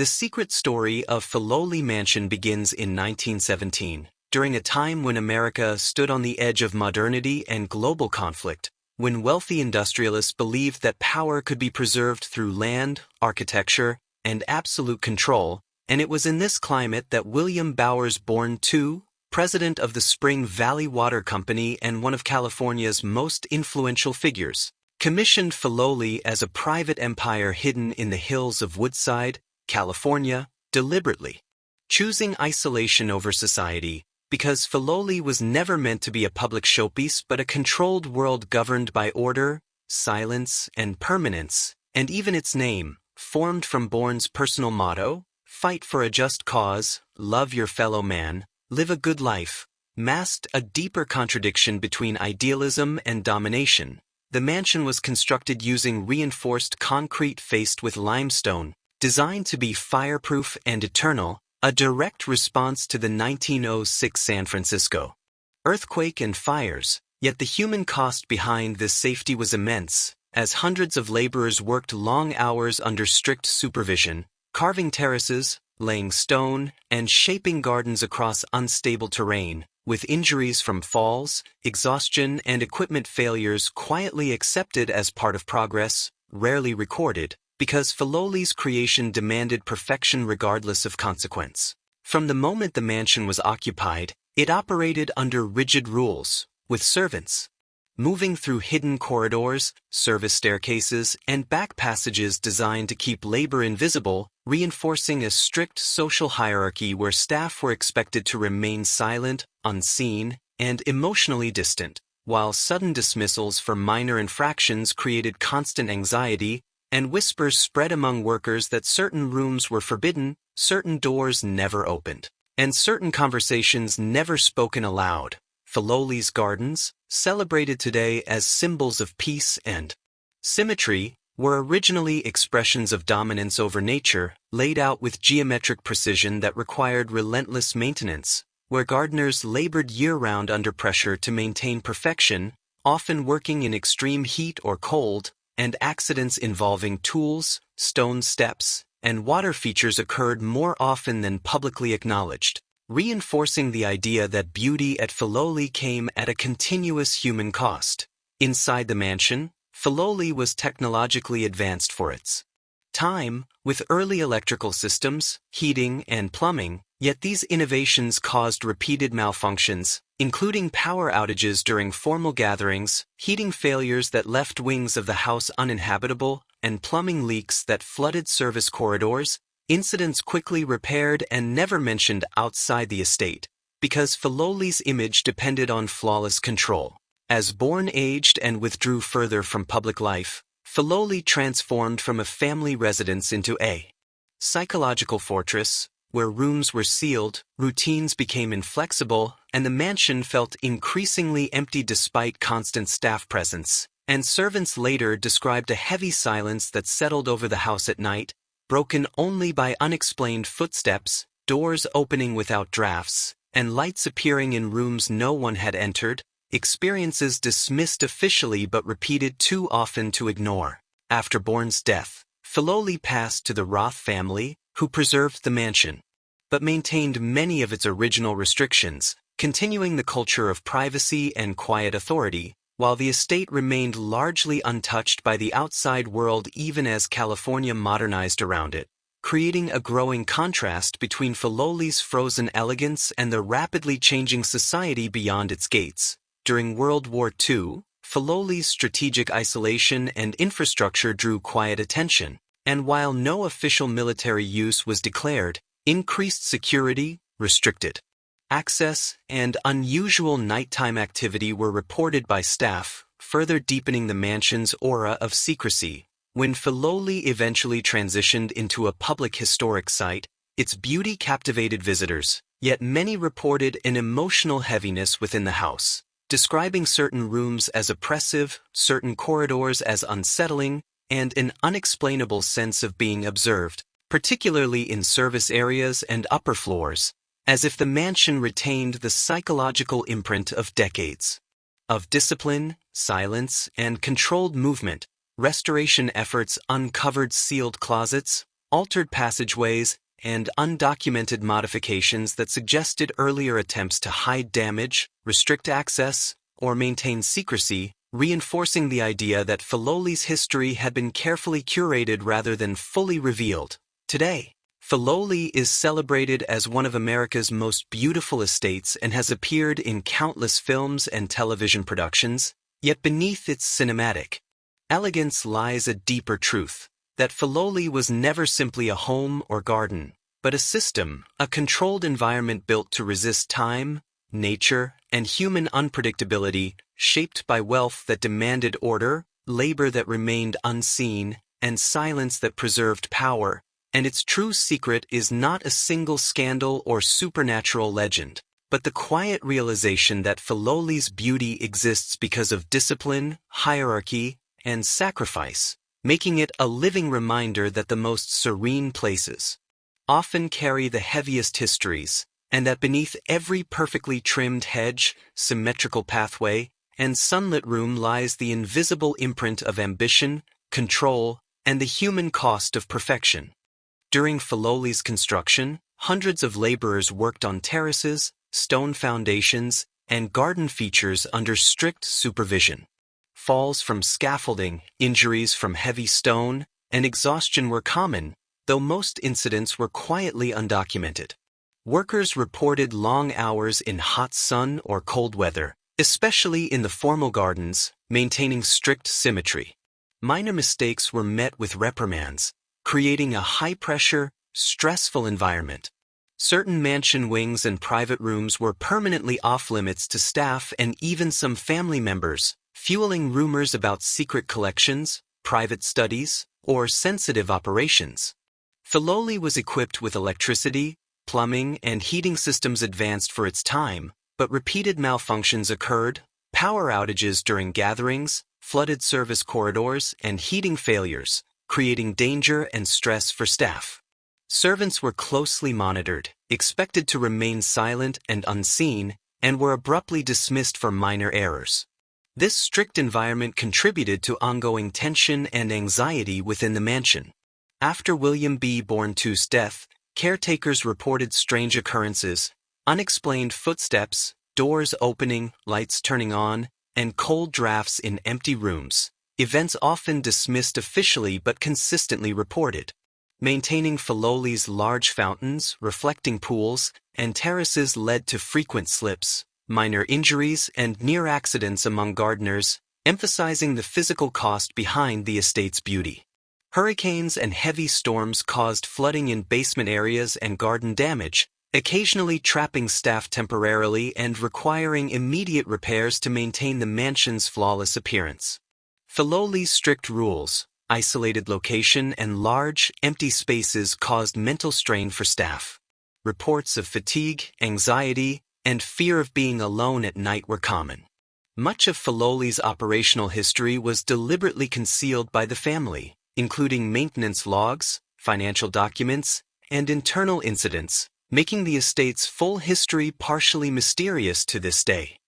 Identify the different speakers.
Speaker 1: The secret story of Filoli Mansion begins in 1917, during a time when America stood on the edge of modernity and global conflict, when wealthy industrialists believed that power could be preserved through land, architecture, and absolute control, and it was in this climate that William Bourn II, president of the Spring Valley Water Company and one of California's most influential figures, commissioned Filoli as a private empire hidden in the hills of Woodside, California, deliberately, choosing isolation over society, because Filoli was never meant to be a public showpiece but a controlled world governed by order, silence, and permanence, and even its name, formed from Bourne's personal motto, fight for a just cause, love your fellow man, live a good life, masked a deeper contradiction between idealism and domination. The mansion was constructed using reinforced concrete faced with limestone, designed to be fireproof and eternal, a direct response to the 1906 San Francisco earthquake and fires, yet the human cost behind this safety was immense, as hundreds of laborers worked long hours under strict supervision, carving terraces, laying stone, and shaping gardens across unstable terrain, with injuries from falls, exhaustion, and equipment failures quietly accepted as part of progress, rarely recorded, because Filoli's creation demanded perfection regardless of consequence. From the moment the mansion was occupied, it operated under rigid rules, with servants moving through hidden corridors, service staircases, and back passages designed to keep labor invisible, reinforcing a strict social hierarchy where staff were expected to remain silent, unseen, and emotionally distant, while sudden dismissals for minor infractions created constant anxiety, and whispers spread among workers that certain rooms were forbidden, certain doors never opened, and certain conversations never spoken aloud. Filoli's gardens, celebrated today as symbols of peace and symmetry, were originally expressions of dominance over nature, laid out with geometric precision that required relentless maintenance, where gardeners labored year-round under pressure to maintain perfection, often working in extreme heat or cold, and accidents involving tools, stone steps, and water features occurred more often than publicly acknowledged, reinforcing the idea that beauty at Filoli came at a continuous human cost. Inside the mansion, Filoli was technologically advanced for its time, with early electrical systems, heating, and plumbing, yet these innovations caused repeated malfunctions, including power outages during formal gatherings, heating failures that left wings of the house uninhabitable, and plumbing leaks that flooded service corridors, incidents quickly repaired and never mentioned outside the estate, because Filoli's image depended on flawless control. As Bourne aged and withdrew further from public life, Filoli transformed from a family residence into a psychological fortress, where rooms were sealed, routines became inflexible, and the mansion felt increasingly empty despite constant staff presence, and servants later described a heavy silence that settled over the house at night, broken only by unexplained footsteps, doors opening without drafts, and lights appearing in rooms no one had entered, experiences dismissed officially but repeated too often to ignore. After Bourne's death, Filoli passed to the Roth family, who preserved the mansion, but maintained many of its original restrictions, continuing the culture of privacy and quiet authority, while the estate remained largely untouched by the outside world even as California modernized around it, creating a growing contrast between Filoli's frozen elegance and the rapidly changing society beyond its gates. During World War II, Filoli's strategic isolation and infrastructure drew quiet attention, and while no official military use was declared, increased security, restricted access, and unusual nighttime activity were reported by staff, further deepening the mansion's aura of secrecy. When Filoli eventually transitioned into a public historic site, its beauty captivated visitors, yet many reported an emotional heaviness within the house, describing certain rooms as oppressive, certain corridors as unsettling, and an unexplainable sense of being observed, particularly in service areas and upper floors, as if the mansion retained the psychological imprint of decades of discipline, silence, and controlled movement. Restoration efforts uncovered sealed closets, altered passageways, and undocumented modifications that suggested earlier attempts to hide damage, restrict access, or maintain secrecy, reinforcing the idea that Filoli's history had been carefully curated rather than fully revealed. Today, Filoli is celebrated as one of America's most beautiful estates and has appeared in countless films and television productions, yet beneath its cinematic elegance lies a deeper truth, that Filoli was never simply a home or garden, but a system, a controlled environment built to resist time, nature, and human unpredictability, shaped by wealth that demanded order, labor that remained unseen, and silence that preserved power. And its true secret is not a single scandal or supernatural legend, but the quiet realization that Filoli's beauty exists because of discipline, hierarchy, and sacrifice, making it a living reminder that the most serene places often carry the heaviest histories, and that beneath every perfectly trimmed hedge, symmetrical pathway, and sunlit room lies the invisible imprint of ambition, control, and the human cost of perfection. During Filoli's construction, hundreds of laborers worked on terraces, stone foundations, and garden features under strict supervision. Falls from scaffolding, injuries from heavy stone, and exhaustion were common, though most incidents were quietly undocumented. Workers reported long hours in hot sun or cold weather, especially in the formal gardens, maintaining strict symmetry. Minor mistakes were met with reprimands, creating a high-pressure, stressful environment. Certain mansion wings and private rooms were permanently off-limits to staff and even some family members, fueling rumors about secret collections, private studies, or sensitive operations. Filoli was equipped with electricity, plumbing, and heating systems advanced for its time, but repeated malfunctions occurred, power outages during gatherings, flooded service corridors, and heating failures, creating danger and stress for staff. Servants were closely monitored, expected to remain silent and unseen, and were abruptly dismissed for minor errors. This strict environment contributed to ongoing tension and anxiety within the mansion. After William Bourn II's death, caretakers reported strange occurrences, unexplained footsteps, doors opening, lights turning on, and cold drafts in empty rooms, events often dismissed officially but consistently reported. Maintaining Filoli's large fountains, reflecting pools, and terraces led to frequent slips, minor injuries, and near accidents among gardeners, emphasizing the physical cost behind the estate's beauty. Hurricanes and heavy storms caused flooding in basement areas and garden damage, occasionally trapping staff temporarily and requiring immediate repairs to maintain the mansion's flawless appearance. Filoli's strict rules, isolated location, and large, empty spaces caused mental strain for staff. Reports of fatigue, anxiety, and fear of being alone at night were common. Much of Filoli's operational history was deliberately concealed by the family, including maintenance logs, financial documents, and internal incidents, making the estate's full history partially mysterious to this day.